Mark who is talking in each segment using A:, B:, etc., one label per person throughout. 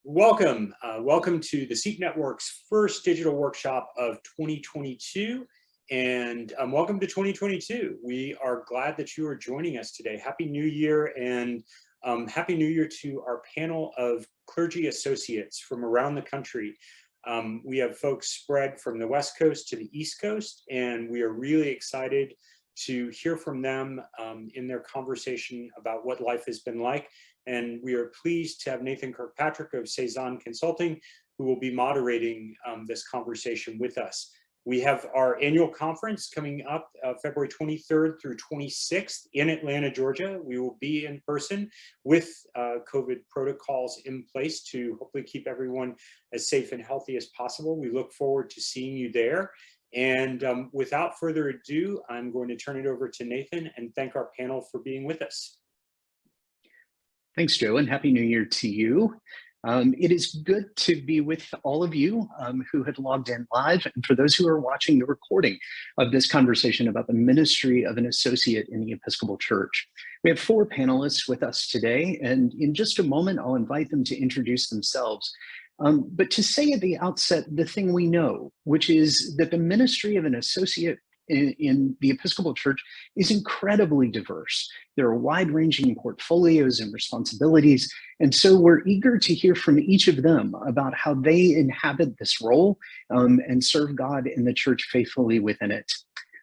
A: Welcome to the SEEP Network's first digital workshop of 2022, and welcome to 2022. We are glad that you are joining us today. Happy New Year, and Happy New Year to our panel of clergy associates from around the country. We have folks spread from the West Coast to the East Coast, and we are really excited to hear from them in their conversation about what life has been like. And we are pleased to have Nathan Kirkpatrick of Cezanne Consulting, who will be moderating this conversation with us. We have our annual conference coming up February 23rd through 26th in Atlanta, Georgia. We will be in person with COVID protocols in place to hopefully keep everyone as safe and healthy as possible. We look forward to seeing you there. And without further ado, I'm going to turn it over to Nathan and thank our panel for being with us.
B: Thanks, Joe, and Happy New Year to you. It is good to be with all of you who had logged in live, and for those who are watching the recording of this conversation about the ministry of an associate in the Episcopal Church. We have 4 panelists with us today, and in just a moment, I'll invite them to introduce themselves. But to say at the outset the thing we know, which is that the ministry of an associate in the Episcopal Church is incredibly diverse. There are wide-ranging portfolios and responsibilities, and so we're eager to hear from each of them about how they inhabit this role and serve God in the church faithfully within it.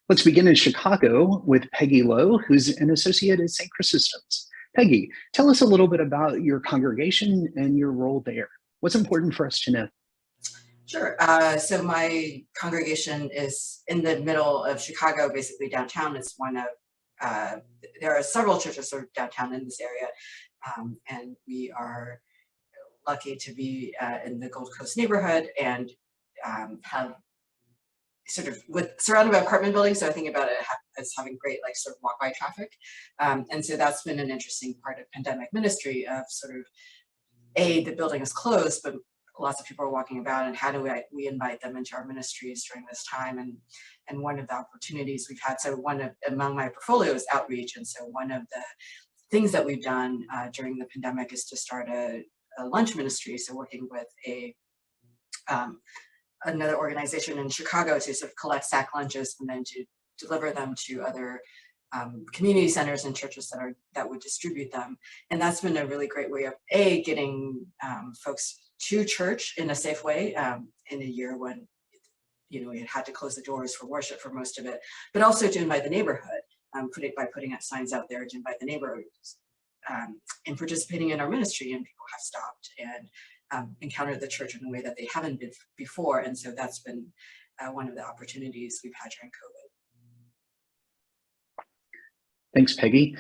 B: Let's begin in Chicago with Peggy Lo, who's an associate at St. Chrysostom's. Peggy, tell us a little bit about your congregation and your role there. What's important for us to know?
C: Sure. So my congregation is in the middle of Chicago, basically downtown. It's one of, there are several churches sort of downtown in this area. And we are lucky to be in the Gold Coast neighborhood and have sort of surrounded by apartment buildings. So I think about it as having great like sort of walk-by traffic. And so that's been an interesting part of pandemic ministry of sort of, the building is closed, but lots of people are walking about, and how do we invite them into our ministries during this time? And one of the opportunities we've had, so among my portfolio is outreach, and so one of the things that we've done during the pandemic is to start a lunch ministry. So working with another organization in Chicago to sort of collect sack lunches and then to deliver them to other community centers and churches that would distribute them. And that's been a really great way of getting folks to church in a safe way in a year when we had to close the doors for worship for most of it, but also to invite the neighborhood by putting up signs out there to invite the neighborhoods and participating in our ministry. And people have stopped and encountered the church in a way that they haven't been before. And so that's been one of the opportunities we've had during COVID.
B: Thanks, Peggy.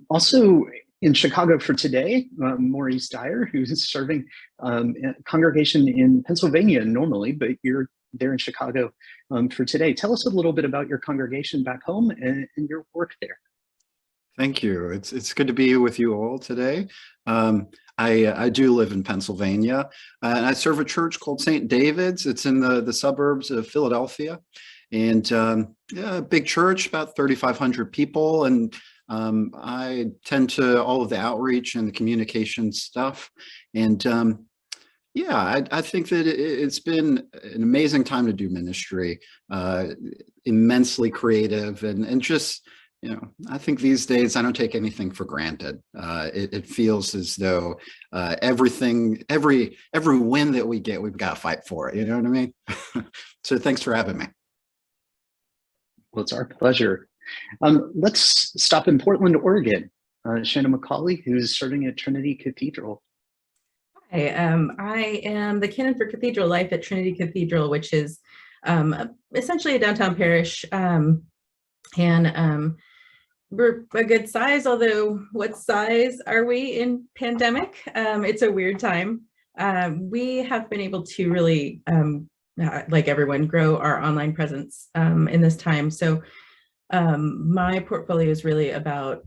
B: Also in Chicago for today, Maurice Dyer, who's serving a congregation in Pennsylvania normally, but you're there in Chicago for today. Tell us a little bit about your congregation back home and your work there.
D: Thank you. It's good to be with you all today. I do live in Pennsylvania, and I serve a church called St. David's. It's in the suburbs of Philadelphia. And a big church, about 3,500 people. And I tend to all of the outreach and the communication stuff. And I think that it's been an amazing time to do ministry, immensely creative and just, I think these days I don't take anything for granted. It feels as though every win that we get, we've got to fight for it. You know what I mean? So thanks for having me.
B: Well, it's our pleasure. Let's stop in Portland, Oregon. Shana McCauley, who's serving at Trinity Cathedral.
E: Hi, I am the canon for cathedral life at Trinity Cathedral, which is essentially a downtown parish. We're a good size, although what size are we in pandemic? It's a weird time. We have been able to really like everyone, grow our online presence in this time. So my portfolio is really about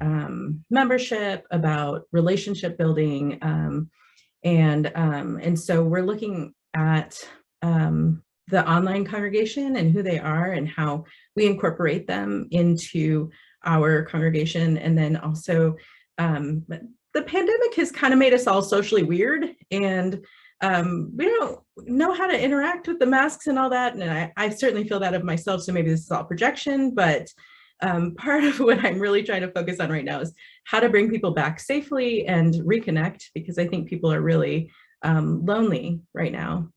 E: membership, about relationship building, and so we're looking at the online congregation and who they are and how we incorporate them into our congregation, and then also the pandemic has kind of made us all socially weird, and we don't know how to interact with the masks and all that. And I certainly feel that of myself. So maybe this is all projection, but part of what I'm really trying to focus on right now is how to bring people back safely and reconnect, because I think people are really lonely right now.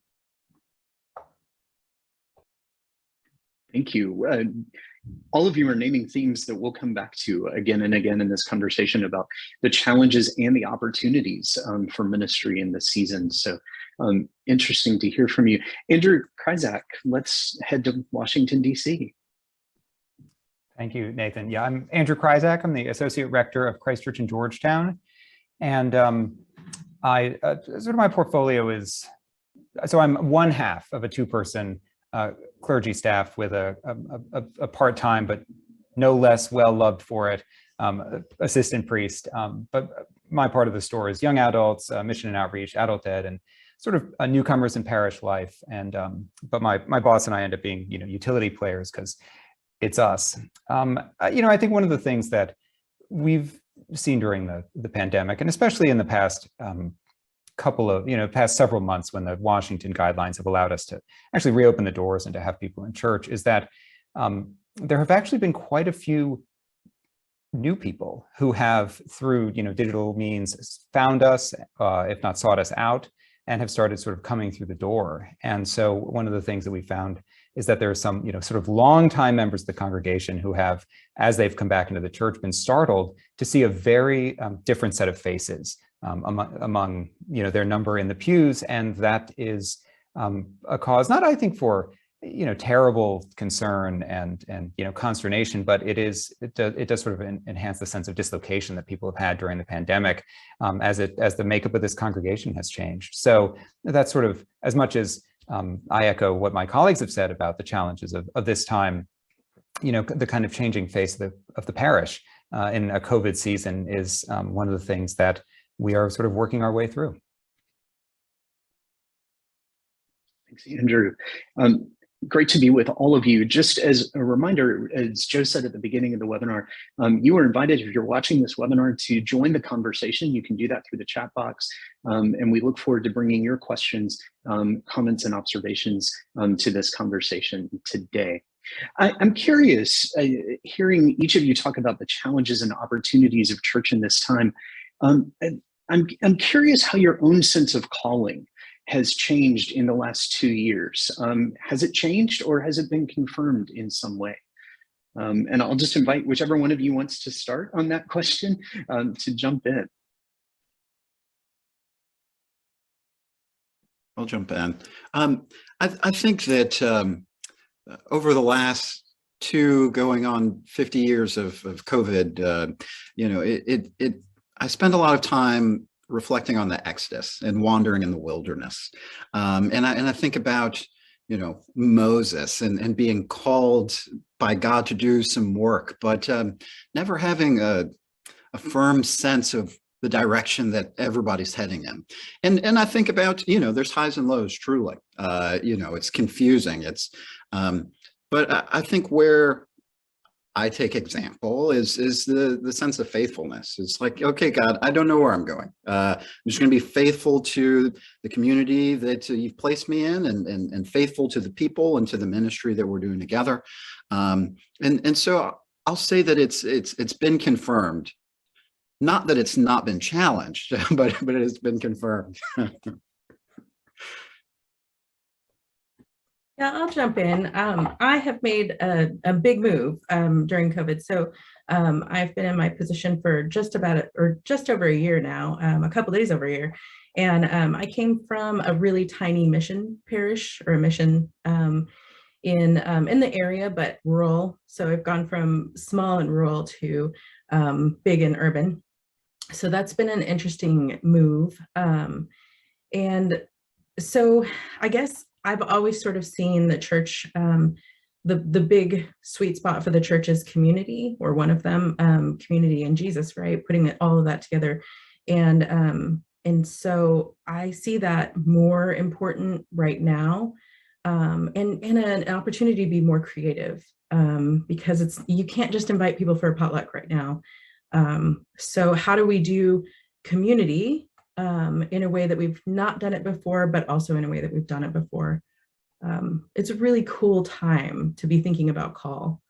B: Thank you. All of you are naming themes that we'll come back to again and again in this conversation about the challenges and the opportunities for ministry in this season. So interesting to hear from you. Andrew Kryzak, let's head to Washington, D.C.
F: Thank you, Nathan. Yeah, I'm Andrew Kryzak. I'm the Associate Rector of Christ Church in Georgetown. And I sort of my portfolio is, so I'm one half of a two-person clergy staff with a part-time, but no less well-loved for it, assistant priest. But my part of the story is young adults, mission and outreach, adult ed, and sort of newcomers in parish life. And but my boss and I end up being, utility players because it's us. I think one of the things that we've seen during the pandemic, and especially in the past past several months when the Washington guidelines have allowed us to actually reopen the doors and to have people in church, is that there have actually been quite a few new people who have, through digital means, found us, if not sought us out, and have started sort of coming through the door. And so one of the things that we found is that there are some sort of longtime members of the congregation who have, as they've come back into the church, been startled to see a very different set of faces among their number in the pews. And that is a cause, not I think for terrible concern and consternation, but it does sort of enhance the sense of dislocation that people have had during the pandemic as the makeup of this congregation has changed. So that's sort of, as much as I echo what my colleagues have said about the challenges of this time, the kind of changing face of the parish in a COVID season is one of the things that we are sort of working our way through.
B: Thanks, Andrew. Great to be with all of you. Just as a reminder, as Joe said at the beginning of the webinar, you are invited, if you're watching this webinar, to join the conversation. You can do that through the chat box. And we look forward to bringing your questions, comments, and observations to this conversation today. I'm curious, hearing each of you talk about the challenges and opportunities of church in this time. I'm curious how your own sense of calling has changed in the last 2 years. Has it changed, or has it been confirmed in some way? And I'll just invite whichever one of you wants to start on that question to jump in.
D: I'll jump in. I think that over the last going on 50 years of COVID, I spend a lot of time reflecting on the Exodus and wandering in the wilderness. And I think about, Moses and being called by God to do some work, but never having a firm sense of the direction that everybody's heading in. And I think about, there's highs and lows, truly. It's confusing. But I think where I take example is the sense of faithfulness. It's like, okay, God, I don't know where I'm going. I'm just going to be faithful to the community that you've placed me in, and faithful to the people and to the ministry that we're doing together. And so I'll say that it's been confirmed. Not that it's not been challenged, but it has been confirmed.
E: Yeah, I'll jump in. I have made a big move during COVID. So I've been in my position for just over a year now, a couple days over a year. And I came from a really tiny mission parish, or a mission in the area, but rural. So I've gone from small and rural to big and urban. So that's been an interesting move. And so I guess I've always sort of seen the church, the big sweet spot for the church is community, or one of them, community and Jesus, right? Putting all of that together. And so I see that more important right now, and an opportunity to be more creative, because you can't just invite people for a potluck right now. So how do we do community in a way that we've not done it before, but also in a way that we've done it before. It's a really cool time to be thinking about call.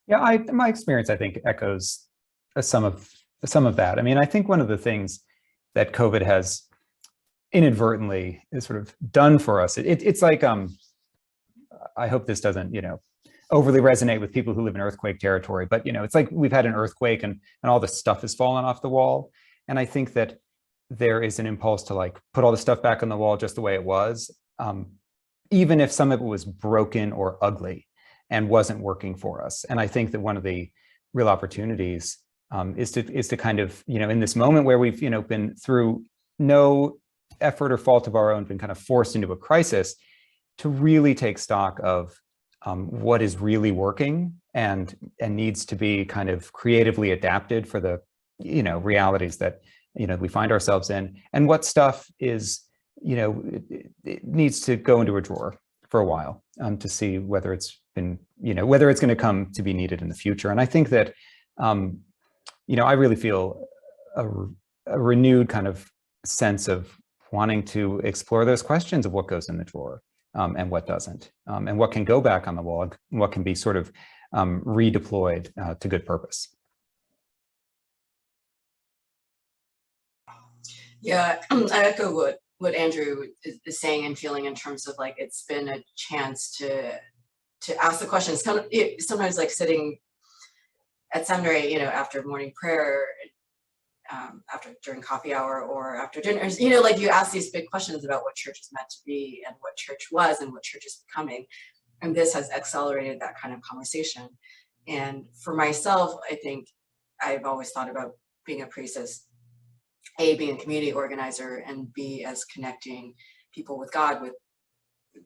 F: Yeah, my experience, I think, echoes some of that. I mean, I think one of the things that COVID has inadvertently sort of done for us, it's like, I hope this doesn't, overly resonate with people who live in earthquake territory, but, it's like we've had an earthquake and all the stuff has fallen off the wall. And I think that there is an impulse to like put all the stuff back on the wall just the way it was, even if some of it was broken or ugly and wasn't working for us. And I think that one of the real opportunities is to kind of, in this moment where we've, been through no effort or fault of our own, been kind of forced into a crisis, to really take stock of what is really working and needs to be kind of creatively adapted for the, realities that, we find ourselves in, and what stuff is, it needs to go into a drawer for a while to see whether it's been, whether it's going to come to be needed in the future. And I think that, I really feel a renewed kind of sense of wanting to explore those questions of what goes in the drawer and what doesn't, and what can go back on the wall, and what can be sort of redeployed to good purpose.
C: Yeah, I echo what Andrew is saying and feeling in terms of like it's been a chance to ask the questions. Kind of sometimes like sitting at seminary, after morning prayer, during coffee hour or after dinners, like you ask these big questions about what church is meant to be and what church was and what church is becoming. And this has accelerated that kind of conversation. And for myself, I think I've always thought about being a priest as A, being a community organizer, and B, as connecting people with God, with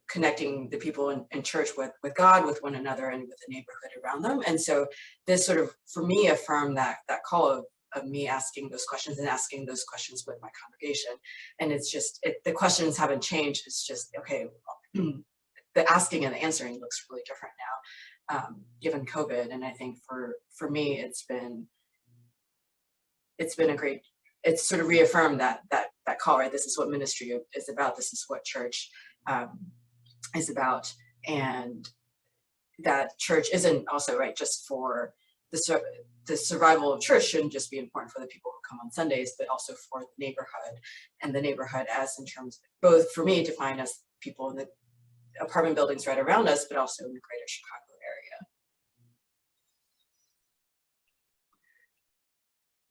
C: connecting the people in church with God, with one another, and with the neighborhood around them. And so this sort of, for me, affirmed that call of me asking those questions and asking those questions with my congregation. And it's just, the questions haven't changed. It's just, okay, the asking and the answering looks really different now, given COVID. And I think for me, it's been a great, it's sort of reaffirmed that call, right? This is what ministry is about. This is what church is about. And that church isn't also, right, just for the survival of church shouldn't just be important for the people who come on Sundays, but also for the neighborhood, and the neighborhood as in terms of both, for me, defined as people in the apartment buildings right around us, but also in the greater Chicago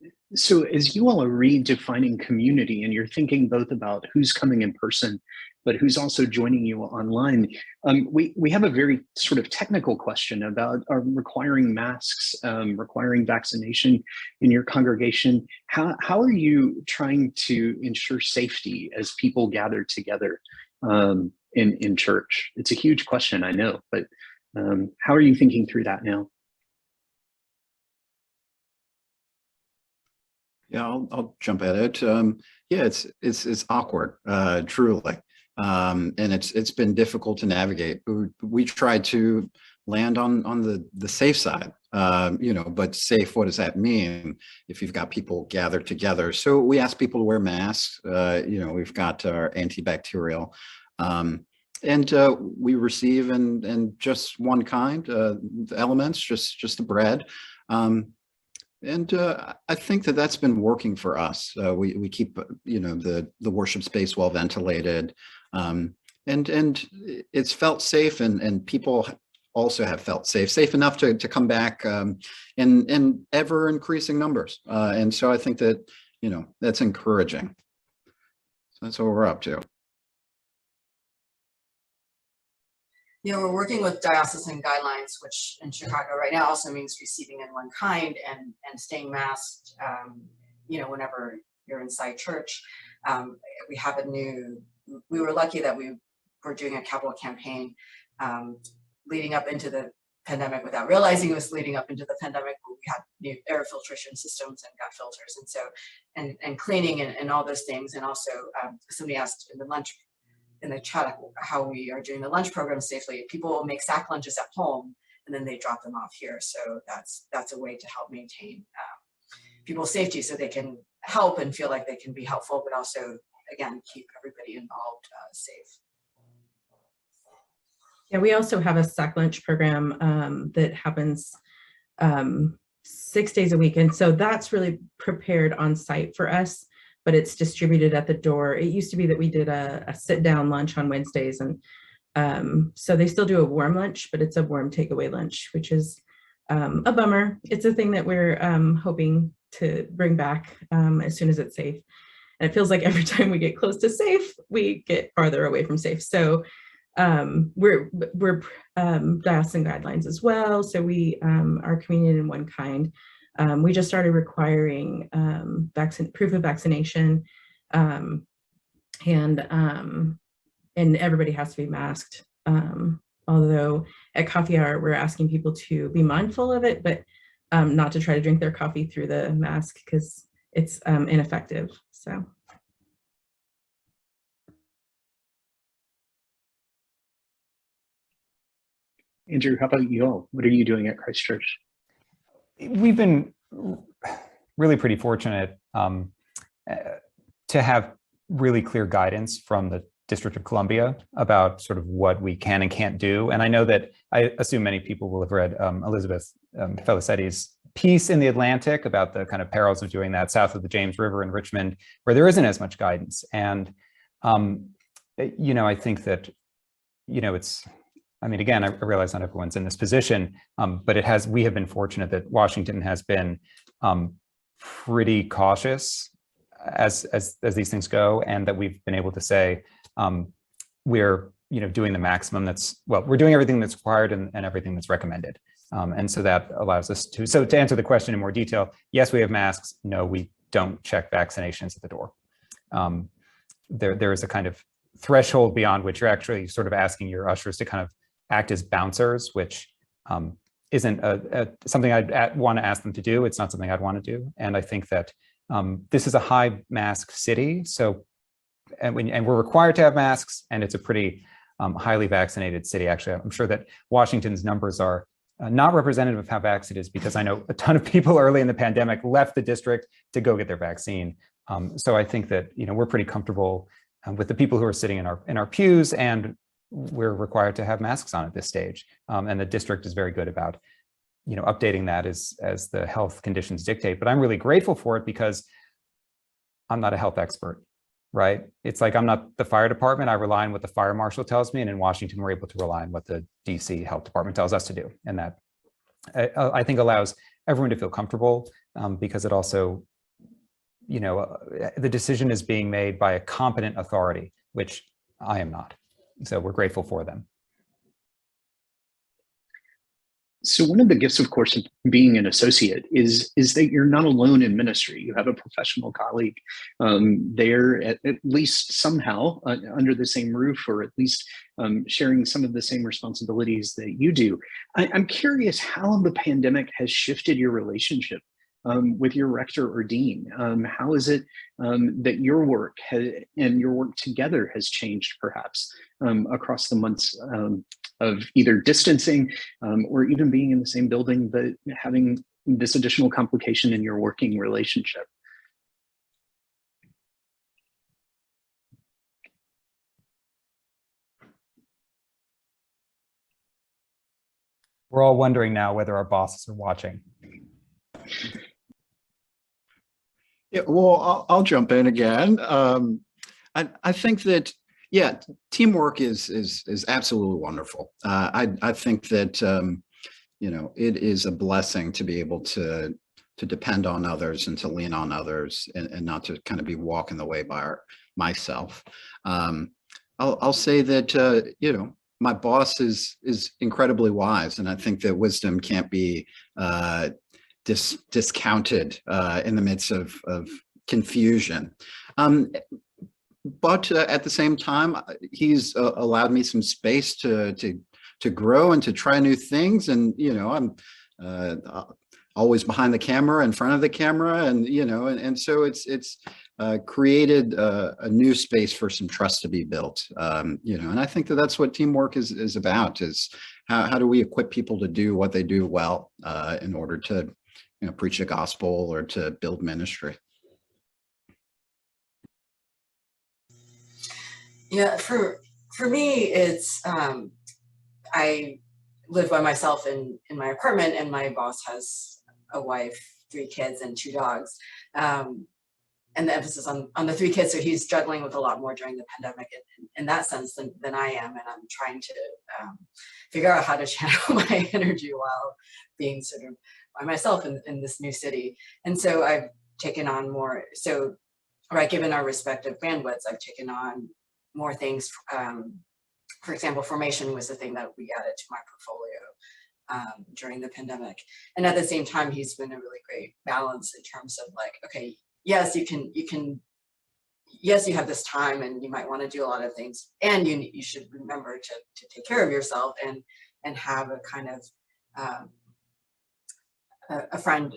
C: area.
B: So as you all are redefining community and you're thinking both about who's coming in person, but who's also joining you online, we have a very sort of technical question about requiring masks, requiring vaccination in your congregation. How are you trying to ensure safety as people gather together in church? It's a huge question, I know, but how are you thinking through that now?
D: Yeah, I'll jump at it. Yeah, it's awkward, truly, and it's been difficult to navigate. We tried to land on the safe side, but safe, what does that mean if you've got people gathered together? So we asked people to wear masks. We've got our antibacterial, and we receive in just one kind, the elements, just the bread. And I think that's been working for us. We keep, the worship space well ventilated, and it's felt safe, and people also have felt safe enough to come back in ever increasing numbers. And so I think that, that's encouraging. So that's what we're up to.
C: Yeah, we're working with diocesan guidelines, which in Chicago right now also means receiving in one kind and staying masked, whenever you're inside church. We have we were lucky that we were doing a capital campaign leading up into the pandemic without realizing it was leading up into the pandemic. We had new air filtration systems and got filters. And so, and cleaning and all those things. And also somebody asked in the chat how we are doing the lunch program safely. People will make sack lunches at home and then they drop them off here. So that's a way to help maintain people's safety, so they can help and feel like they can be helpful, but also, again, keep everybody involved safe.
E: Yeah, we also have a sack lunch program that happens 6 days a week. And so that's really prepared on site for us, but it's distributed at the door. It used to be that we did a sit down lunch on Wednesdays. And so they still do a warm lunch, but it's a warm takeaway lunch, which is a bummer. It's a thing that we're hoping to bring back as soon as it's safe. And it feels like every time we get close to safe, we get farther away from safe. So we're diocesan guidelines as well. So we are communion in one kind. We just started requiring proof of vaccination, and everybody has to be masked. Although at coffee hour, we're asking people to be mindful of it, but not to try to drink their coffee through the mask because it's ineffective. So.
B: Andrew, how about you all? What are you doing at Christ Church?
F: We've been really pretty fortunate to have really clear guidance from the District of Columbia about sort of what we can and can't do. And I know that I assume many people will have read Elizabeth Felicetti's piece in The Atlantic about the kind of perils of doing that south of the James River in Richmond, where there isn't as much guidance. And, I think that, again, I realize not everyone's in this position, but we have been fortunate that Washington has been pretty cautious as these things go, and that we've been able to say we're doing the maximum we're doing everything that's required and everything that's recommended. And so that allows us to answer the question in more detail, yes, we have masks. No, we don't check vaccinations at the door. There is a kind of threshold beyond which you're actually sort of asking your ushers to kind of act as bouncers, which isn't something I'd want to ask them to do. It's not something I'd want to do. And I think that this is a high mask city. So, and we're required to have masks, and it's a pretty highly vaccinated city. Actually, I'm sure that Washington's numbers are not representative of how vaccinated it is, because I know a ton of people early in the pandemic left the district to go get their vaccine. So I think that, we're pretty comfortable with the people who are sitting in our pews, and we're required to have masks on at this stage. And the district is very good about, updating that as the health conditions dictate. But I'm really grateful for it, because I'm not a health expert, right? It's like, I'm not the fire department. I rely on what the fire marshal tells me. And in Washington, we're able to rely on what the DC health department tells us to do. And that, I think, allows everyone to feel comfortable, because it also, the decision is being made by a competent authority, which I am not. So we're grateful for them.
B: So one of the gifts, of course, of being an associate is that you're not alone in ministry. You have a professional colleague there, at least somehow under the same roof, or at least sharing some of the same responsibilities that you do. I'm curious how the pandemic has shifted your relationship with your rector or dean. How is it that your work and your work together has changed, perhaps, across the months of either distancing or even being in the same building, but having this additional complication in your working relationship?
F: We're all wondering now whether our bosses are watching.
D: Yeah, well, I'll jump in again. I think that, yeah, teamwork is absolutely wonderful. I think that it is a blessing to be able to depend on others and to lean on others, and not to kind of be walking the way by myself. I'll say that my boss is incredibly wise, and I think that wisdom can't be discounted in the midst of confusion. But at the same time, he's allowed me some space to grow and to try new things. And I'm always behind the camera, in front of the camera, and and so it's created a new space for some trust to be built. And I think that that's what teamwork is about, is how do we equip people to do what they do well in order to preach the gospel or to build ministry.
C: Yeah, for me, it's I live by myself in my apartment, and my boss has a wife, 3 kids, and 2 dogs. And the emphasis on the 3 kids, so he's juggling with a lot more during the pandemic in that sense than I am, and I'm trying to figure out how to channel my energy while being sort of by myself in this new city. And so I've taken on more, given our respective bandwidths, I've taken on more things. For example, formation was the thing that we added to my portfolio during the pandemic. And at the same time, he's been a really great balance in terms of like, okay, yes, yes, you have this time and you might want to do a lot of things, and you should remember to take care of yourself and have a kind of a friend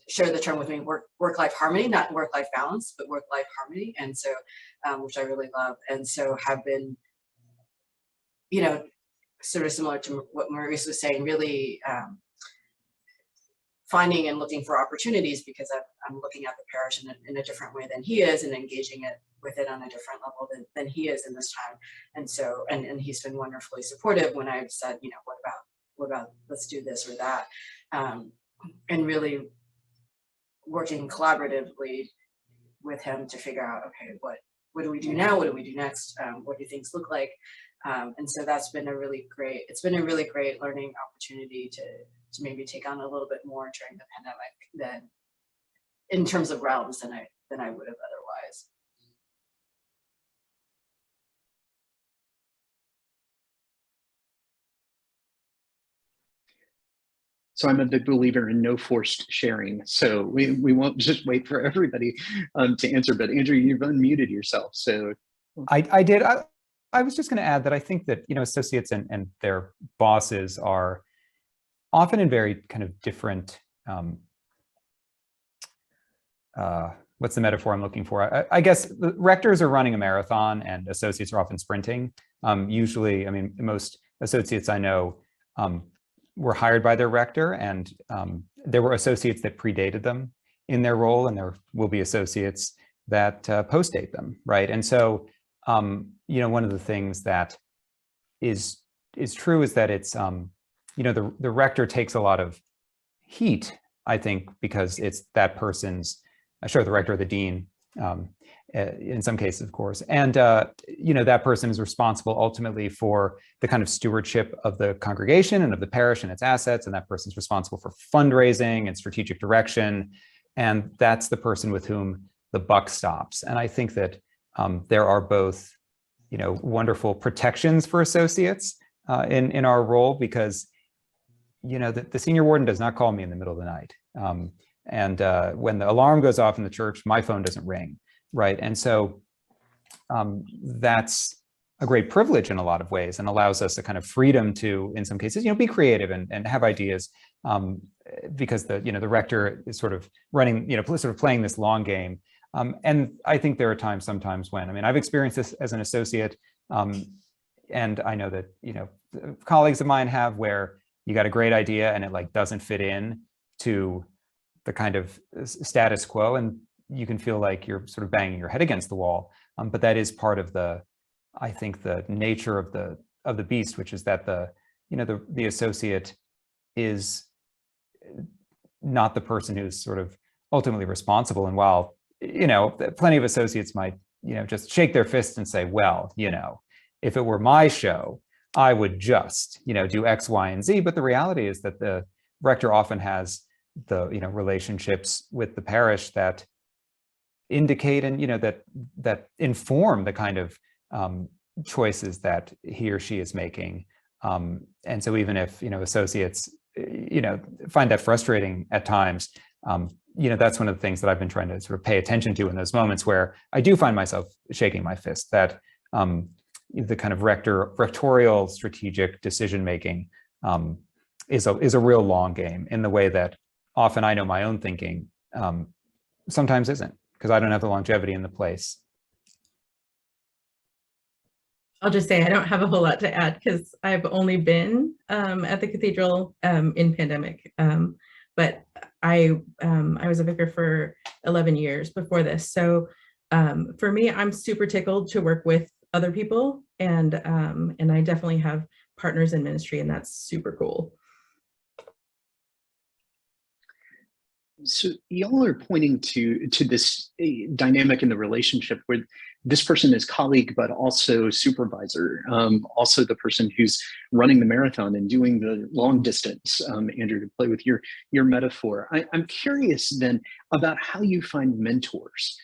C: share the term with me, work-life harmony, not work-life balance, but work-life harmony. And so, which I really love. And so have been, sort of similar to what Maurice was saying, really finding and looking for opportunities, because I'm looking at the parish in a different way than he is, and engaging with it on a different level than he is in this time. And so, and he's been wonderfully supportive when I've said, what about let's do this or that. And really working collaboratively with him to figure out, okay, what do we do now? What do we do next? What do things look like? And so that's been a really great learning opportunity to maybe take on a little bit more during the pandemic than in terms of realms than I would have otherwise.
B: So I'm a big believer in no forced sharing. So we won't just wait for everybody to answer, but Andrew, you've unmuted yourself. So
F: I did. I was just going to add that I think that, associates and their bosses are often in very kind of different, what's the metaphor I'm looking for? I guess the rectors are running a marathon and associates are often sprinting. Usually, most associates I know were hired by their rector, and there were associates that predated them in their role, and there will be associates that postdate them, right? And so, one of the things that is true is that it's, the rector takes a lot of heat, I think, because it's that person's, sure, the rector or the dean, in some cases, of course. And, that person is responsible ultimately for the kind of stewardship of the congregation and of the parish and its assets. And that person's responsible for fundraising and strategic direction. And that's the person with whom the buck stops. And I think that there are both, wonderful protections for associates in our role, because, the senior warden does not call me in the middle of the night. And when the alarm goes off in the church, my phone doesn't ring. Right. And so that's a great privilege in a lot of ways, and allows us a kind of freedom to, in some cases, be creative and have ideas, because the rector is sort of running, sort of playing this long game. And I think there are sometimes when, I've experienced this as an associate, and I know that, colleagues of mine have, where you got a great idea and it doesn't fit in to the kind of status quo, and you can feel like you're sort of banging your head against the wall. But that is part of I think the nature of the beast, which is that the associate is not the person who's sort of ultimately responsible. And while, plenty of associates might, just shake their fists and say, well, if it were my show, I would just, do X, Y, and Z. But the reality is that the rector often has the, relationships with the parish that indicate and, that inform the kind of choices that he or she is making. And so even if, associates, find that frustrating at times, that's one of the things that I've been trying to sort of pay attention to in those moments where I do find myself shaking my fist, that the kind of rectorial strategic decision-making is a real long game, in the way that often I know my own thinking sometimes isn't, because I don't have the longevity in the place.
E: I'll just say I don't have a whole lot to add because I've only been at the cathedral in pandemic, but I was a vicar for 11 years before this. So for me, I'm super tickled to work with other people, and I definitely have partners in ministry, and that's super cool.
B: So y'all are pointing to this dynamic in the relationship where this person is colleague, but also supervisor, also the person who's running the marathon and doing the long distance. Andrew, to play with your metaphor, I'm curious then about how you find mentors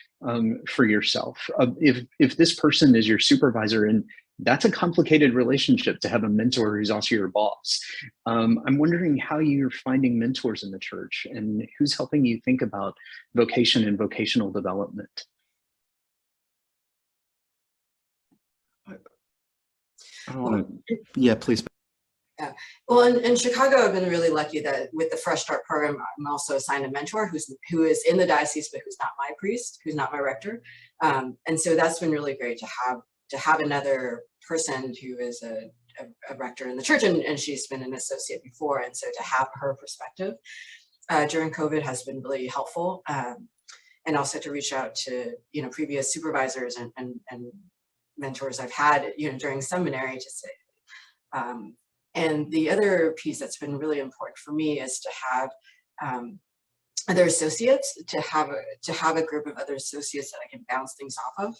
B: for yourself. If this person is your supervisor, and that's a complicated relationship to have a mentor who's also your boss. I'm wondering how you're finding mentors in the church and who's helping you think about vocation and vocational development.
D: I don't want to, yeah, please.
C: Yeah, well, in Chicago, I've been really lucky that with the Fresh Start program, I'm also assigned a mentor who is in the diocese, but who's not my priest, who's not my rector. And so that's been really great to have another person who is a rector in the church, and she's been an associate before. And so to have her perspective during COVID has been really helpful. And also to reach out to, previous supervisors and mentors I've had, during seminary to say, and the other piece that's been really important for me is to have other associates, to have a group of other associates that I can bounce things off of.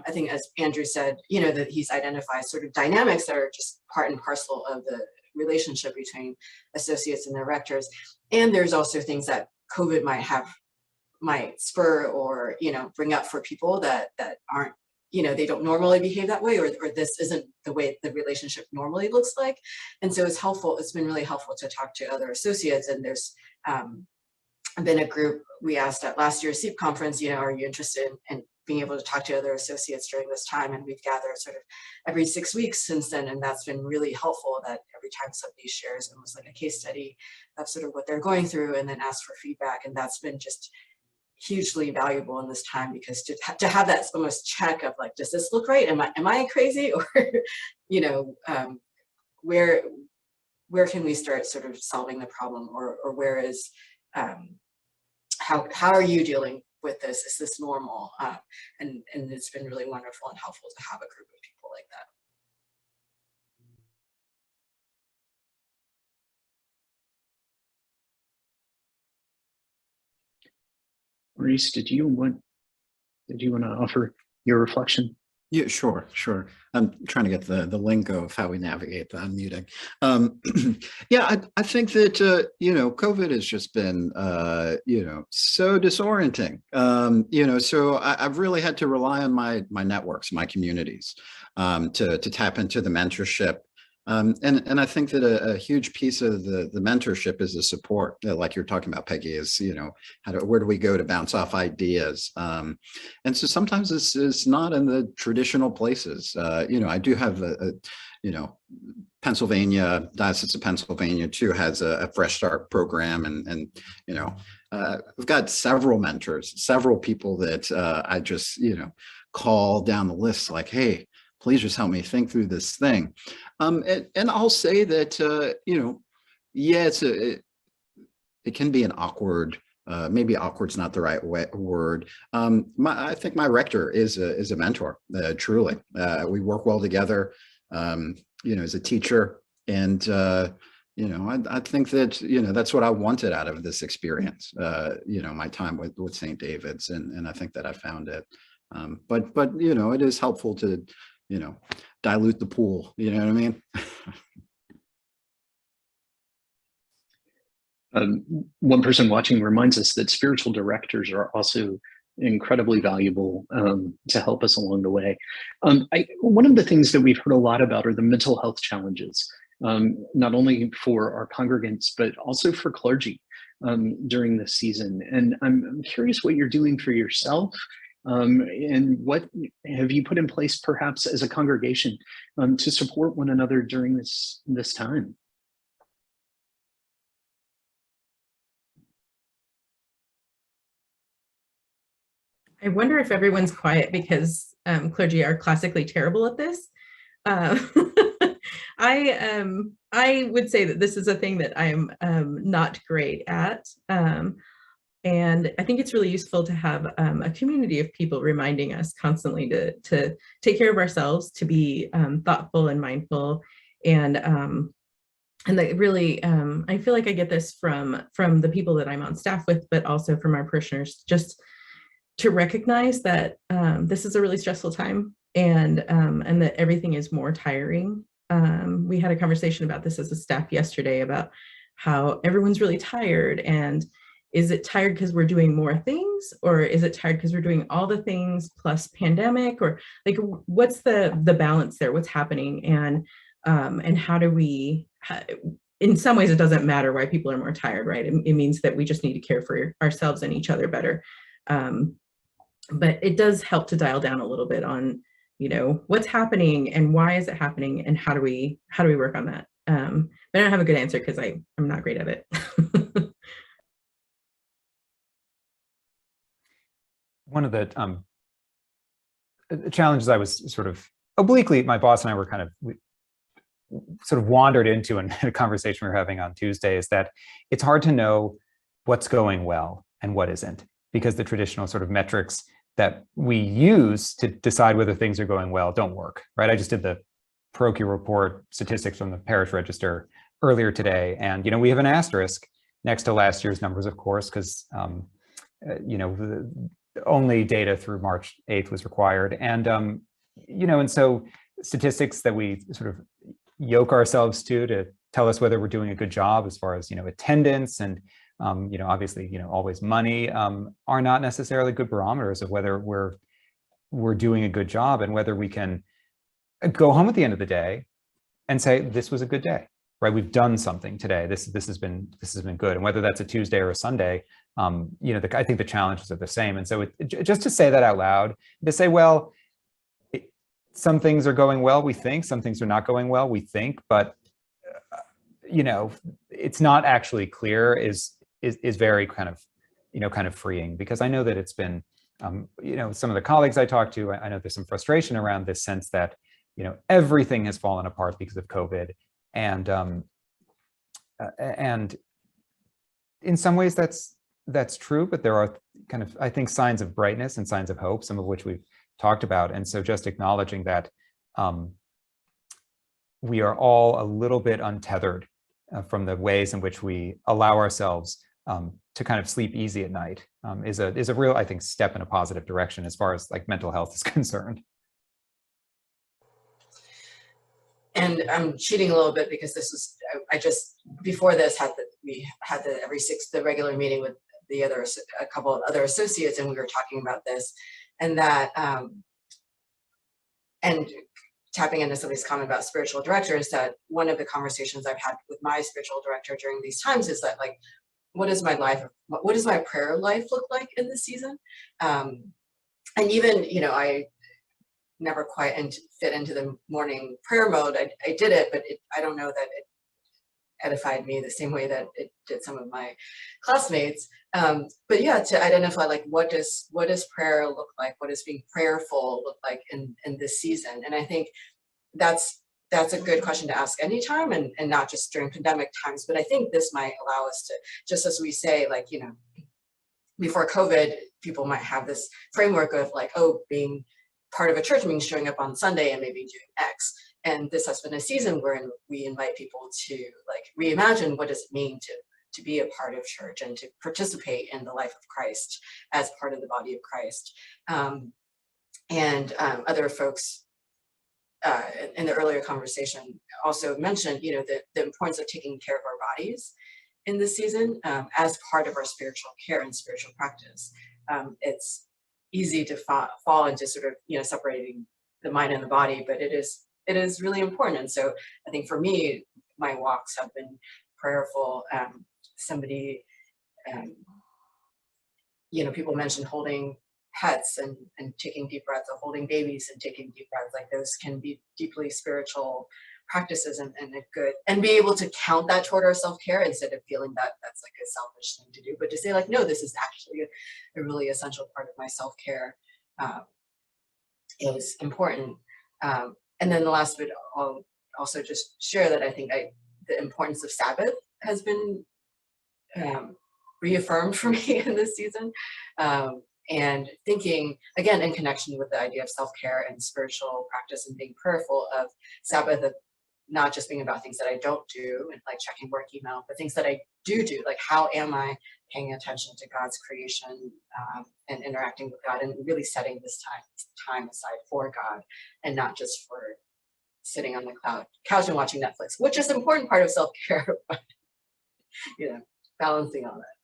C: I think, as Andrew said, that he's identified sort of dynamics that are just part and parcel of the relationship between associates and their rectors. And there's also things that COVID might spur or, bring up for people that aren't, they don't normally behave that way, or this isn't the way the relationship normally looks like. And so it's been really helpful to talk to other associates. And there's been a group we asked at last year's SEEP conference, are you interested in being able to talk to other associates during this time? And we've gathered sort of every 6 weeks since then. And that's been really helpful, that every time somebody shares almost like a case study of sort of what they're going through, and then ask for feedback. And that's been just hugely valuable in this time, because to have that almost check of like, does this look right? Am I crazy? Or, where can we start sort of solving the problem, or where is, how are you dealing with this? Is this normal? And it's been really wonderful and helpful to have a group of people like that.
B: Maurice, did you want to offer your reflection?
D: Yeah, sure. I'm trying to get the lingo of how we navigate the unmuting. Yeah, I think that, COVID has just been, so disorienting. So I've really had to rely on my networks, my communities, to tap into the mentorship. And I think that a huge piece of the mentorship is the support, like you're talking about, Peggy, is, where do we go to bounce off ideas? And so sometimes this is not in the traditional places. I do have Pennsylvania, Diocese of Pennsylvania too has a Fresh Start program, and I've got several mentors, several people that I just, call down the list like, hey, please just help me think through this thing. And I'll say that, it can be an awkward, maybe awkward's not the right word. I think my rector is a mentor, truly. We work well together, as a teacher. And, I think that, that's what I wanted out of this experience, my time with St. David's. And I think that I found it. But it is helpful to, dilute the pool, you know what I mean?
B: One person watching reminds us that spiritual directors are also incredibly valuable to help us along the way. One of the things that we've heard a lot about are the mental health challenges, not only for our congregants, but also for clergy during this season. And I'm curious what you're doing for yourself. And what have you put in place perhaps as a congregation to support one another during this time?
E: I wonder if everyone's quiet because clergy are classically terrible at this. Uh, I would say that this is a thing that I'm not great at. And I think it's really useful to have a community of people reminding us constantly to take care of ourselves, to be thoughtful and mindful, and that really, I feel like I get this from the people that I'm on staff with, but also from our parishioners, just to recognize that this is a really stressful time, and that everything is more tiring. We had a conversation about this as a staff yesterday about how everyone's really tired, and is it tired because we're doing more things, or is it tired because we're doing all the things plus pandemic, or like what's the balance there? What's happening, and how do we? In some ways, it doesn't matter why people are more tired, right? It means that we just need to care for ourselves and each other better. But it does help to dial down a little bit on, what's happening and why is it happening and how do we work on that? But I don't have a good answer because I'm not great at it.
F: One of the challenges I was sort of obliquely, my boss and I were we sort of wandered into in a conversation we were having on Tuesday, is that it's hard to know what's going well and what isn't, because the traditional sort of metrics that we use to decide whether things are going well don't work, right? I just did the parochial report statistics from the parish register earlier today, and we have an asterisk next to last year's numbers, of course, because only data through March 8th was required, and and so statistics that we sort of yoke ourselves to tell us whether we're doing a good job as far as attendance and obviously always money are not necessarily good barometers of whether we're doing a good job, and whether we can go home at the end of the day and say this was a good day, right? We've done something today. This has been good, and whether that's a Tuesday or a Sunday, I think the challenges are the same. And so just to say that out loud, to say, well, some things are going well, we think, some things are not going well, we think, but it's not actually clear is very kind of freeing, because I know that it's been some of the colleagues I talked to, I know there's some frustration around this sense that everything has fallen apart because of COVID, and in some ways that's true, but there are kind of, I think, signs of brightness and signs of hope, some of which we've talked about. And so just acknowledging that we are all a little bit untethered from the ways in which we allow ourselves to kind of sleep easy at night is a real, I think, step in a positive direction as far as like mental health is concerned.
C: And I'm cheating a little bit because this was, I just, before this we had the regular meeting with a couple of other associates, and we were talking about this, and that, and tapping into somebody's comment about spiritual directors, that one of the conversations I've had with my spiritual director during these times is that, like, what does my prayer life look like in this season? And even, I never quite fit into the morning prayer mode. I did it, but I don't know that it edified me the same way that it did some of my classmates. But yeah, to identify, like, what does prayer look like? What does being prayerful look like in this season? And I think that's a good question to ask anytime, and not just during pandemic times. But I think this might allow us to, just as we say, like, before COVID, people might have this framework of like, oh, being part of a church means showing up on Sunday and maybe doing X. And this has been a season wherein we invite people to, like, reimagine what does it mean to be a part of church and to participate in the life of Christ as part of the body of Christ. Other folks in the earlier conversation also mentioned, the importance of taking care of our bodies in this season as part of our spiritual care and spiritual practice. It's easy to fall into sort of, separating the mind and the body, but it is really important. And so I think for me, my walks have been prayerful. People mentioned holding pets and taking deep breaths, or holding babies and taking deep breaths. Like, those can be deeply spiritual practices and a good, and be able to count that toward our self-care instead of feeling that that's like a selfish thing to do, but to say like, no, this is actually a really essential part of my self-care is important. And then the last bit, I'll also just share that I think the importance of Sabbath has been reaffirmed for me in this season. And thinking, again, in connection with the idea of self-care and spiritual practice and being prayerful of Sabbath, of not just being about things that I don't do and like checking work email, but things that I do, like how am I paying attention to God's creation and interacting with God and really setting this time aside for God and not just for sitting on the couch and watching Netflix, which is an important part of self-care, but balancing all that.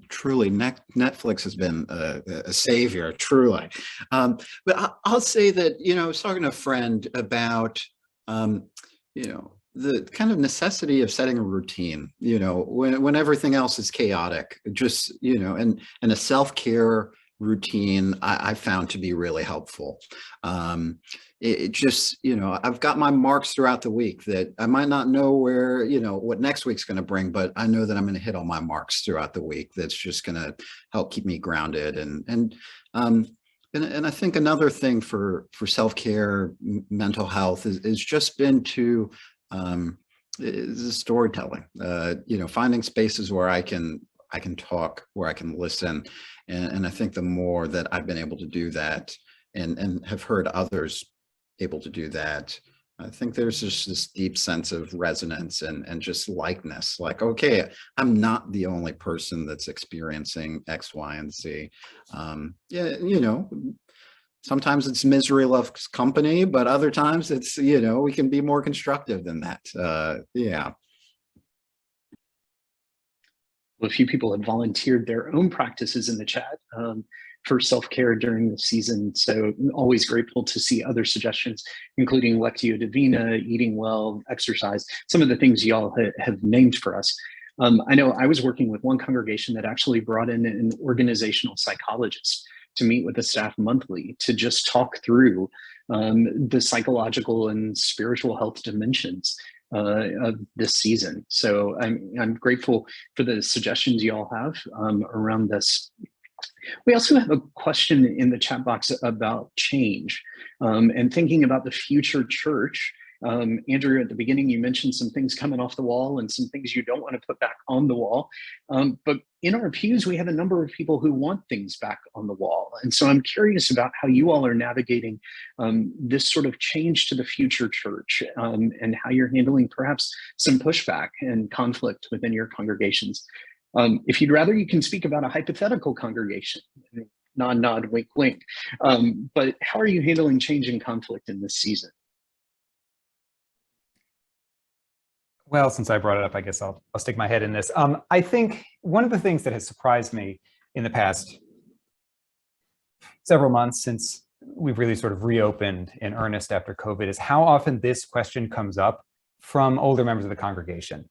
D: Truly, Netflix has been a savior, truly. But I'll say that, I was talking to a friend about, the kind of necessity of setting a routine, when everything else is chaotic, just, and a self-care routine I found to be really helpful. It just, I've got my marks throughout the week that I might not know where, what next week's going to bring, but I know that I'm going to hit all my marks throughout the week. That's just going to help keep me grounded. And I think another thing for self-care, mental health is just been to, is storytelling, finding spaces where I can talk, where I can listen. And I think the more that I've been able to do that and have heard others able to do that, I think there's just this deep sense of resonance and just likeness, like, okay, I'm not the only person that's experiencing X, Y, and Z. Sometimes it's misery loves company, but other times it's, we can be more constructive than that. Yeah.
B: Well, a few people have volunteered their own practices in the chat for self-care during the season. So always grateful to see other suggestions, including Lectio Divina, eating well, exercise, some of the things y'all have named for us. I know I was working with one congregation that actually brought in an organizational psychologist to meet with the staff monthly to just talk through the psychological and spiritual health dimensions of this season. So I'm grateful for the suggestions you all have around this. We also have a question in the chat box about change and thinking about the future church. Andrew, at the beginning, you mentioned some things coming off the wall and some things you don't want to put back on the wall. But in our pews, we have a number of people who want things back on the wall. And so I'm curious about how you all are navigating this sort of change to the future church and how you're handling perhaps some pushback and conflict within your congregations. If you'd rather, you can speak about a hypothetical congregation. Nod, nod, wink, wink. But how are you handling change and conflict in this season?
F: Well, since I brought it up, I guess I'll stick my head in this. I think one of the things that has surprised me in the past several months since we've really sort of reopened in earnest after COVID is how often this question comes up from older members of the congregation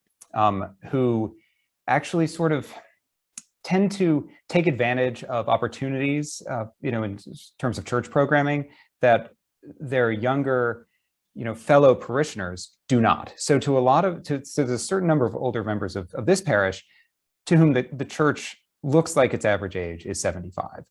F: who actually sort of tend to take advantage of opportunities, in terms of church programming that their younger fellow parishioners do not. So to there's a certain number of older members of this parish to whom the church looks like its average age is 75.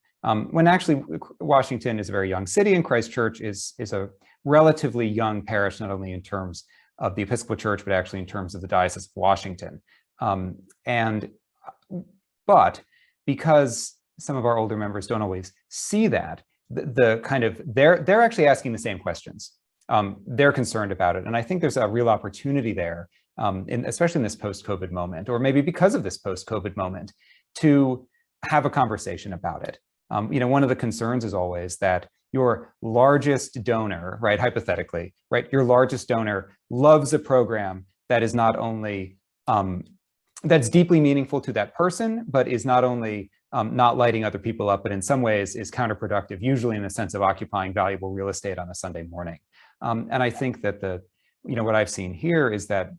F: When actually Washington is a very young city and Christ Church is a relatively young parish, not only in terms of the Episcopal Church, but actually in terms of the Diocese of Washington. But because some of our older members don't always see that, they're actually asking the same questions. They're concerned about it. And I think there's a real opportunity there, especially in this post-COVID moment, or maybe because of this post-COVID moment, to have a conversation about it. One of the concerns is always that your largest donor, right, hypothetically, right, your largest donor loves a program that is not only, that's deeply meaningful to that person, but is not only not lighting other people up, but in some ways is counterproductive, usually in the sense of occupying valuable real estate on a Sunday morning. And I think that what I've seen here is that,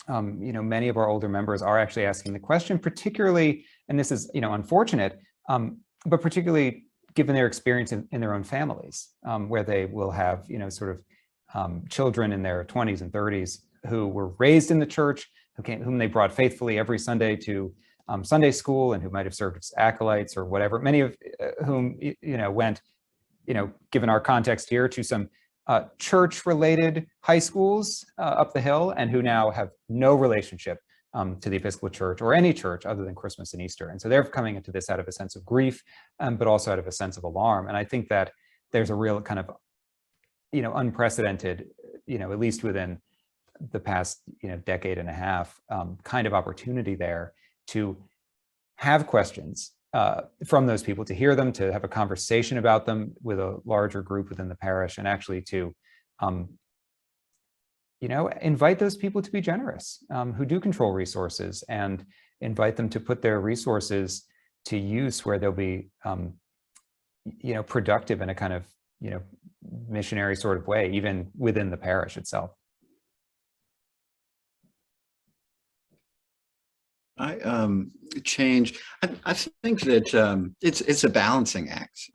F: many of our older members are actually asking the question, particularly, and this is, unfortunate, but particularly given their experience in their own families, where they will have, children in their 20s and 30s who were raised in the church, whom they brought faithfully every Sunday to Sunday school, and who might have served as acolytes or whatever, many of whom went, given our context here, to some church-related high schools up the hill, and who now have no relationship to the Episcopal Church or any church other than Christmas and Easter. And so they're coming into this out of a sense of grief, but also out of a sense of alarm. And I think that there's a real kind of, unprecedented, at least within the past, decade and a half, kind of opportunity there to have questions from those people, to hear them, to have a conversation about them with a larger group within the parish, and actually to invite those people to be generous, who do control resources, and invite them to put their resources to use where they'll be, productive in a kind of, missionary sort of way, even within the parish itself.
D: I think that it's a balancing act.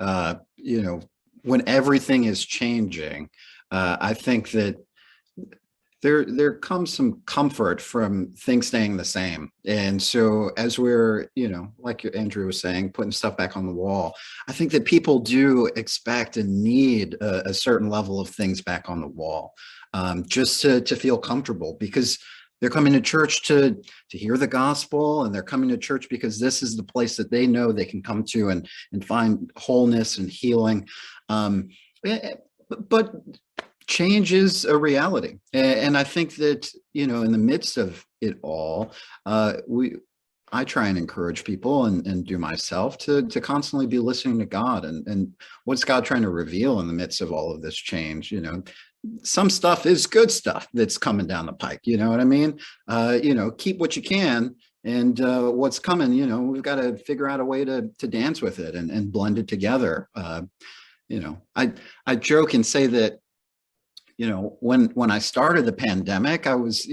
D: When everything is changing, I think that there comes some comfort from things staying the same. And so as we're, like Andrew was saying, putting stuff back on the wall, I think that people do expect and need a certain level of things back on the wall, just to feel comfortable, because they're coming to church to hear the gospel, and they're coming to church because this is the place that they know they can come to and find wholeness and healing. But change is a reality. And I think that, in the midst of it all, I try and encourage people and do myself to constantly be listening to God and what's God trying to reveal in the midst of all of this change. Some stuff is good stuff that's coming down the pike. You know what I mean? Keep what you can, and what's coming, we've got to figure out a way to dance with it and blend it together. I joke and say that, when I started the pandemic, I was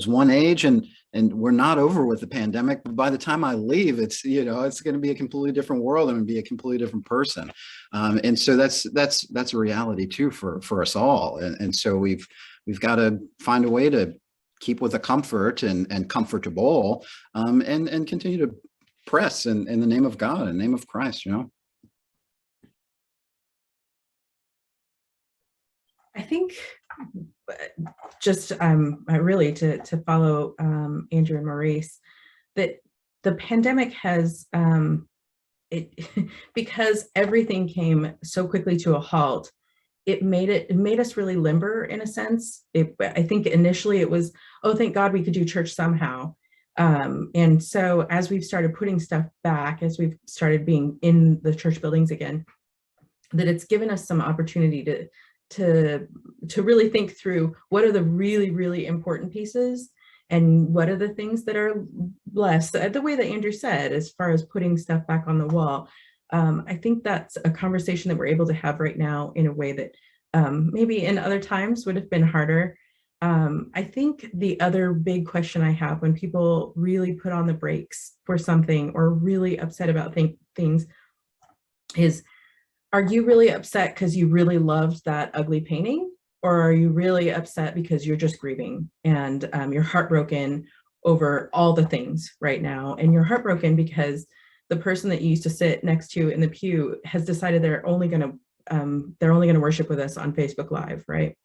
D: one age, and we're not over with the pandemic. But by the time I leave, it's going to be a completely different world. I'm going to be a completely different person. And so that's a reality too for us all. And so we've got to find a way to keep with the comfort and comfortable, and continue to press in the name of God, in the name of Christ,
E: I think just really to follow Andrew and Maurice, that the pandemic has because everything came so quickly to a halt, it made us really limber in a sense. I think initially it was, oh, thank God we could do church somehow. And so as we've started putting stuff back, as we've started being in the church buildings again, that it's given us some opportunity to really think through what are the really, really important pieces and what are the things that are less, the way that Andrew said, as far as putting stuff back on the wall. I think that's a conversation that we're able to have right now in a way that maybe in other times would have been harder. I think the other big question I have when people really put on the brakes for something or really upset about things is, are you really upset because you really loved that ugly painting? Or are you really upset because you're just grieving and you're heartbroken over all the things right now? And you're heartbroken because the person that you used to sit next to in the pew has decided they're only going to worship with us on Facebook Live, right?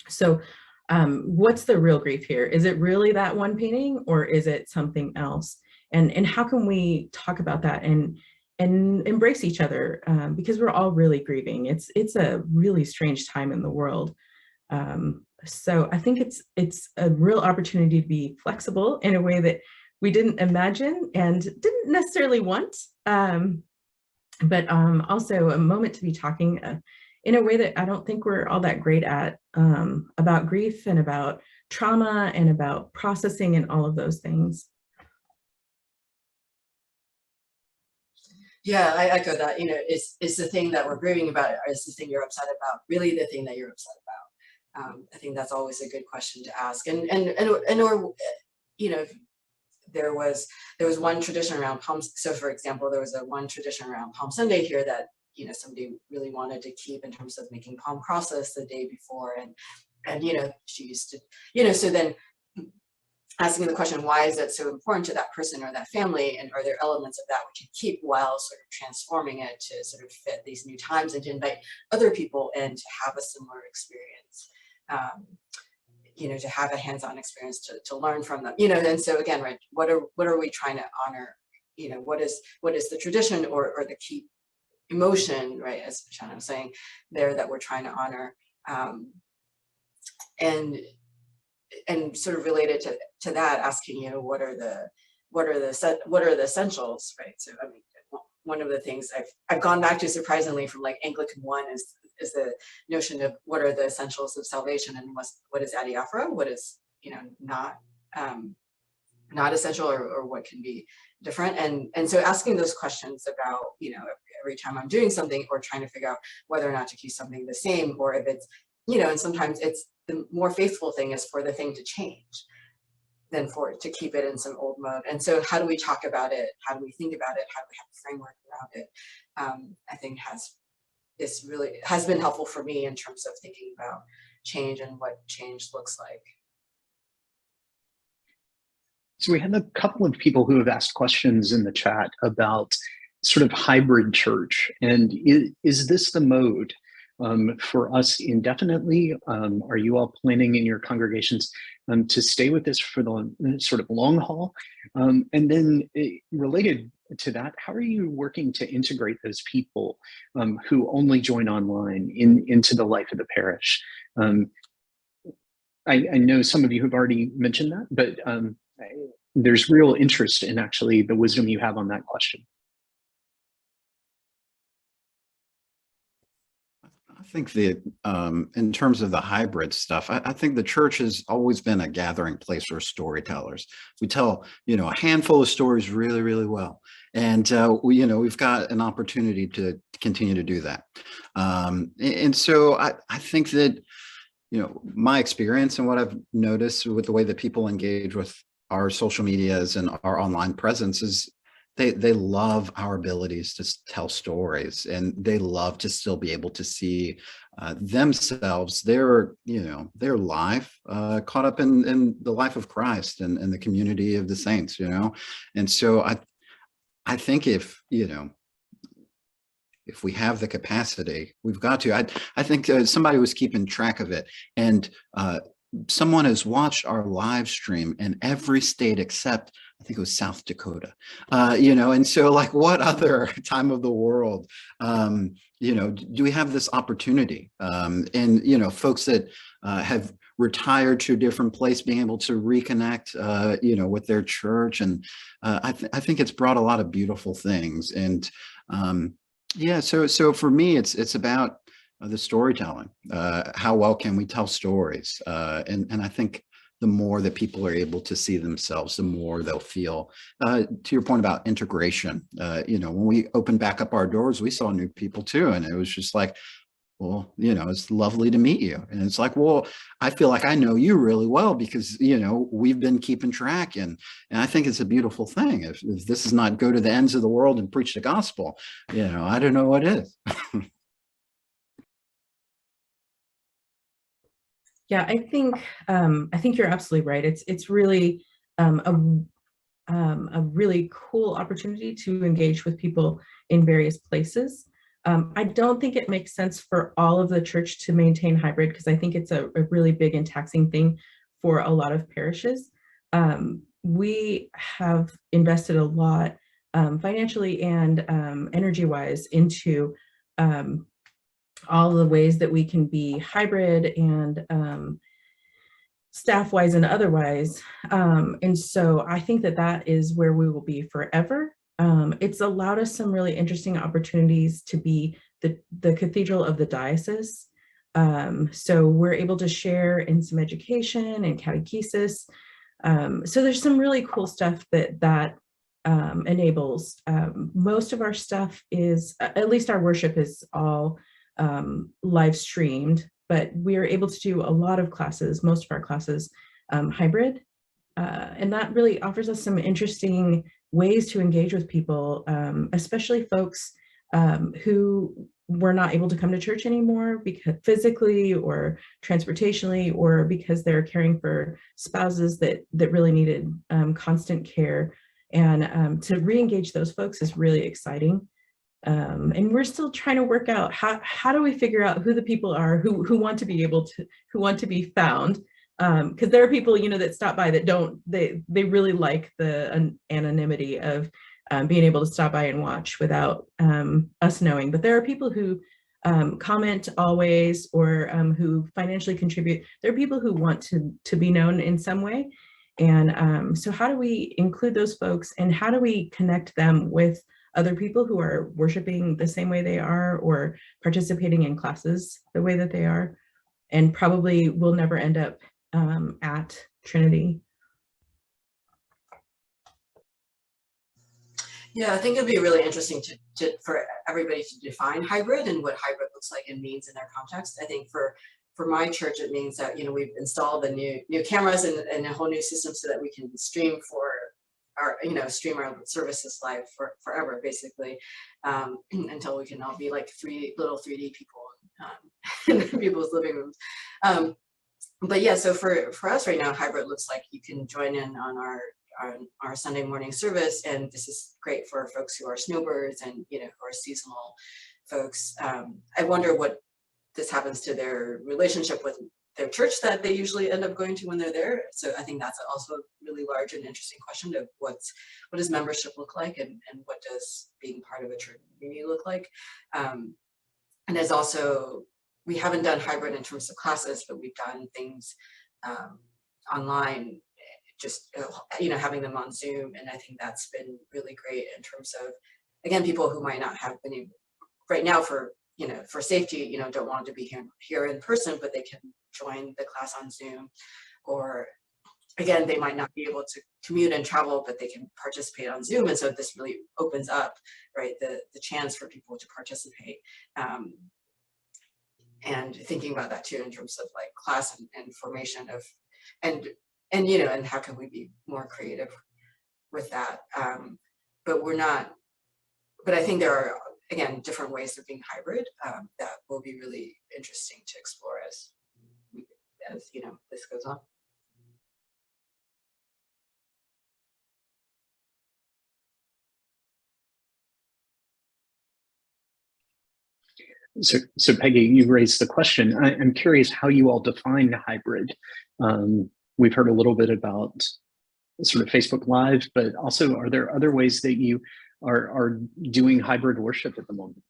E: So what's the real grief here? Is it really that one painting, or is it something else? And how can we talk about that and embrace each other, because we're all really grieving. It's a really strange time in the world. So I think it's a real opportunity to be flexible in a way that we didn't imagine and didn't necessarily want, but also a moment to be talking in a way that I don't think we're all that great at, about grief and about trauma and about processing and all of those things.
C: Yeah, I echo that. Is the thing that we're grieving about, or is the thing you're upset about really the thing that you're upset about? I think that's always a good question to ask. Or there was one tradition around Palm. So, for example, there was one tradition around Palm Sunday here that somebody really wanted to keep in terms of making palm crosses the day before. And she used to, so then asking the question, why is it so important to that person or that family? And are there elements of that we can keep while sort of transforming it to sort of fit these new times and to invite other people in to have a similar experience? To have a hands-on experience to learn from them, and so again, right, what are we trying to honor? What is the tradition or the key emotion, right, as Shana was saying there, that we're trying to honor, and sort of related to that, asking, what are the essentials, right? So I mean, one of the things I've gone back to, surprisingly, from like Anglican 1 is the notion of what are the essentials of salvation, and what is adiaphora, what is not essential, or what can be different, and so asking those questions about every time I'm doing something, or trying to figure out whether or not to keep something the same, or if it's and sometimes it's the more faithful thing is for the thing to change than for it to keep it in some old mode. And so how do we talk about it? How do we think about it? How do we have a framework around it? I think has been helpful for me in terms of thinking about change and what change looks like.
B: So we have a couple of people who have asked questions in the chat about sort of hybrid church. And is this the mode for us indefinitely? Are you all planning in your congregations to stay with this for the sort of long haul? And then related to that, how are you working to integrate those people who only join online into the life of the parish? I know some of you have already mentioned that, but there's real interest in actually the wisdom you have on that question.
D: I think in terms of the hybrid stuff, I think the church has always been a gathering place for storytellers. We tell, a handful of stories really, really well. And, we've got an opportunity to continue to do that. And so I think that, my experience and what I've noticed with the way that people engage with our social medias and our online presence is they love our abilities to tell stories, and they love to still be able to see themselves, their life caught up in the life of Christ and the community of the saints, And so I think if we have the capacity, we've got to. I think somebody was keeping track of it, and someone has watched our live stream in every state except, I think it was South Dakota, and so like what other time of the world, do we have this opportunity? And, folks that have retired to a different place, being able to reconnect, with their church. And I think it's brought a lot of beautiful things. And so for me, it's about the storytelling. How well can we tell stories? And I think the more that people are able to see themselves, the more they'll feel. To your point about integration, when we opened back up our doors, we saw new people too. And it was just like, well, it's lovely to meet you. And it's like, well, I feel like I know you really well because, we've been keeping track. And I think it's a beautiful thing. If this is not go to the ends of the world and preach the gospel, I don't know what is.
E: Yeah, I think you're absolutely right. It's really a really cool opportunity to engage with people in various places. I don't think it makes sense for all of the church to maintain hybrid, because I think it's a really big and taxing thing for a lot of parishes. We have invested a lot financially and energy-wise into all the ways that we can be hybrid and staff-wise and otherwise. And so I think that is where we will be forever. It's allowed us some really interesting opportunities to be the cathedral of the diocese. So we're able to share in some education and catechesis. So there's some really cool stuff that enables. Most of our stuff is, at least our worship is all live streamed, but we are able to do a lot of classes, most of our classes, hybrid. And that really offers us some interesting ways to engage with people, especially folks who were not able to come to church anymore because physically or transportationally, or because they're caring for spouses that really needed constant care. And to re-engage those folks is really exciting. And we're still trying to work out how do we figure out who the people are who want to be who want to be found, because there are people, you know, that stop by that they really like the anonymity of being able to stop by and watch without us knowing. But there are people who comment always, or who financially contribute. There are people who want to be known in some way. And so how do we include those folks, and how do we connect them with other people who are worshiping the same way they are, or participating in classes the way that they are, and probably will never end up at Trinity?
C: Yeah, I think it'd be really interesting for everybody to define hybrid and what hybrid looks like and means in their context. I think for my church, it means that, you know, we've installed the new cameras and a whole new system so that we can stream stream our services live forever, basically, until we can all be like little 3D people in people's living rooms. But yeah, so for us right now, hybrid looks like you can join in on our Sunday morning service, and this is great for folks who are snowbirds and, you know, who are seasonal folks. I wonder what this happens to their relationship with their church that they usually end up going to when they're there. So I think that's also a really large and interesting question of what does membership look like, and what does being part of a church community look like. And there's also, we haven't done hybrid in terms of classes, but we've done things online, just, you know, having them on Zoom. And I think that's been really great in terms of, again, people who might not have been able, right now for safety, you know, don't want to be here in person, but they can join the class on Zoom. Or again, they might not be able to commute and travel, but they can participate on Zoom. And so this really opens up, right, the chance for people to participate. And thinking about that too in terms of like class and formation of, and you know, and how can we be more creative with that. But I think there are, again, different ways of being hybrid that will be really interesting to explore as you know, this goes on.
B: So Peggy, you raised the question. I'm curious how you all define hybrid. We've heard a little bit about sort of Facebook Live, but also are there other ways that you are doing hybrid worship at the moment?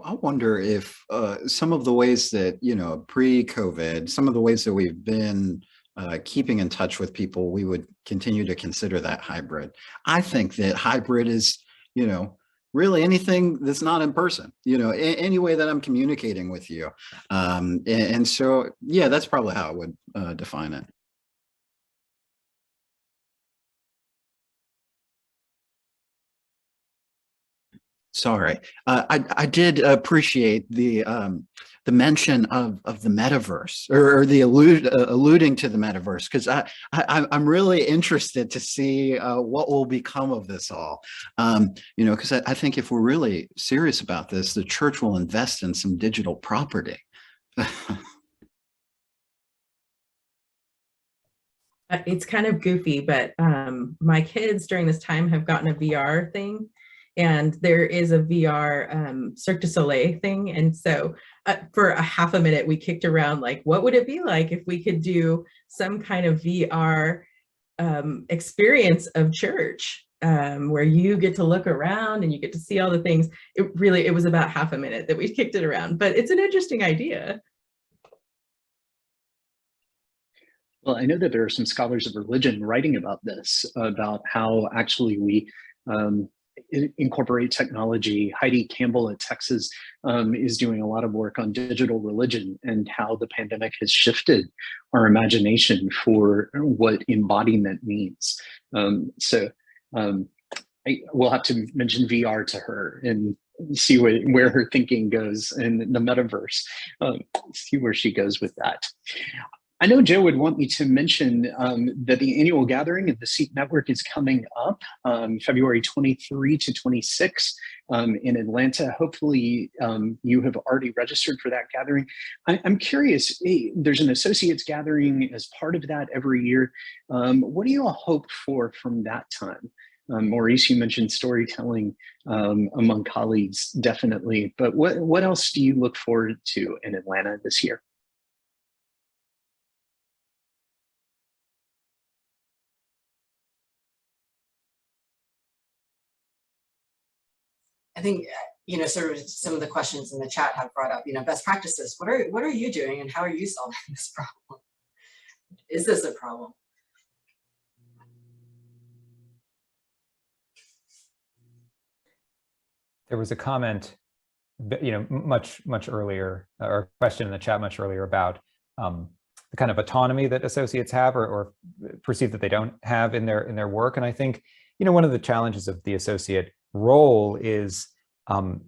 D: I wonder if some of the ways that, you know, pre-COVID, some of the ways that we've been keeping in touch with people, we would continue to consider that hybrid. I think that hybrid is, you know, really anything that's not in person, you know, any way that I'm communicating with you. And so, yeah, that's probably how I would define it. Sorry, I did appreciate the mention of the metaverse, or the alluding to the metaverse, because I'm really interested to see what will become of this all. You know, because I think if we're really serious about this, the church will invest in some digital property.
E: It's kind of goofy, but my kids during this time have gotten a VR thing, and there is a VR Cirque du Soleil thing. And so for a half a minute, we kicked around like, what would it be like if we could do some kind of VR experience of church, where you get to look around and you get to see all the things. It was about half a minute that we kicked it around, but it's an interesting idea.
B: Well, I know that there are some scholars of religion writing about this, about how actually we incorporate technology. Heidi Campbell at Texas is doing a lot of work on digital religion and how the pandemic has shifted our imagination for what embodiment means. So we'll have to mention VR to her and see where her thinking goes in the metaverse, see where she goes with that. I know Joe would want me to mention that the annual gathering of the SEEP Network is coming up February 23 to 26 in Atlanta. Hopefully you have already registered for that gathering. I'm curious, there's an associates gathering as part of that every year. What do you all hope for from that time? Maurice, you mentioned storytelling among colleagues, definitely, but what else do you look forward to in Atlanta this year?
C: I think, sort of some of the questions in the chat have brought up, best practices. What are you doing and how are you solving this problem? Is this a problem?
F: There was a comment, much earlier, or a question in the chat much earlier about the kind of autonomy that associates have or perceive that they don't have in their work. And I think, one of the challenges of the associate role is,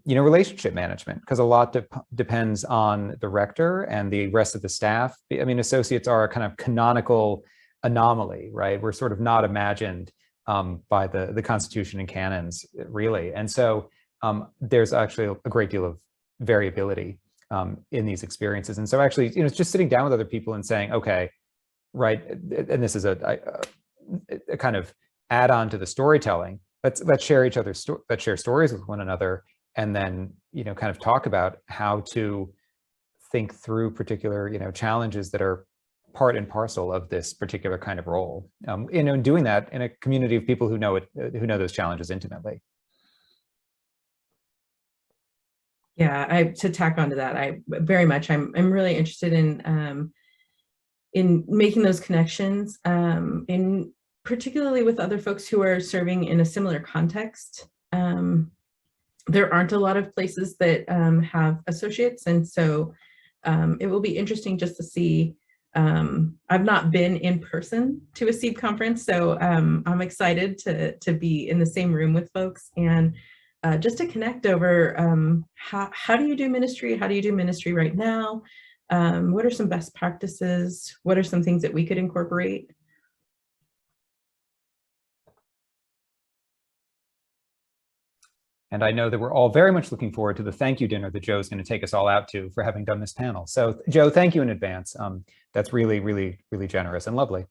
F: relationship management, because a lot depends on the rector and the rest of the staff. I mean, associates are a kind of canonical anomaly, right? We're sort of not imagined by the Constitution and canons, really. And so there's actually a great deal of variability in these experiences. And so actually, it's just sitting down with other people and saying, okay, right, and this is a kind of add-on to the storytelling. Let's share let's share stories with one another, and then kind of talk about how to think through particular challenges that are part and parcel of this particular kind of role. Doing that in a community of people who know those challenges intimately.
E: Yeah, to tack onto that, I'm really interested in making those connections, in particularly with other folks who are serving in a similar context. There aren't a lot of places that have associates, and so it will be interesting just to see. I've not been in person to a SEEP conference, so I'm excited to be in the same room with folks and just to connect over how do you do ministry? How do you do ministry right now? What are some best practices? What are some things that we could incorporate?
F: And I know that we're all very much looking forward to the thank you dinner that Joe's going to take us all out to for having done this panel. So Joe, thank you in advance. That's really, really, really generous and lovely.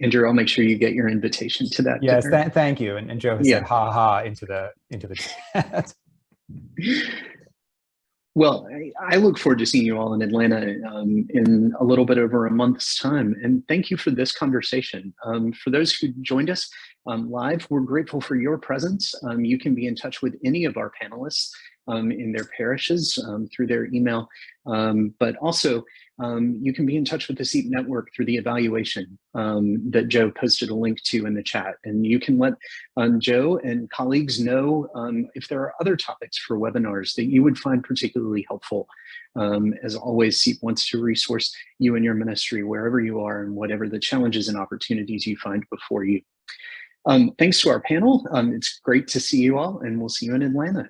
B: Andrew, I'll make sure you get your invitation to that.
F: Yes,
B: dinner.
F: Thank you. And Joe has said ha ha into the chat.
B: Well, I look forward to seeing you all in Atlanta in a little bit over a month's time. And thank you for this conversation. For those who joined us live, we're grateful for your presence. You can be in touch with any of our panelists in their parishes through their email, but also you can be in touch with the SEEP network through the evaluation that Joe posted a link to in the chat. And you can let Joe and colleagues know if there are other topics for webinars that you would find particularly helpful. As always, SEEP wants to resource you and your ministry wherever you are and whatever the challenges and opportunities you find before you. Thanks to our panel. It's great to see you all, and we'll see you in Atlanta.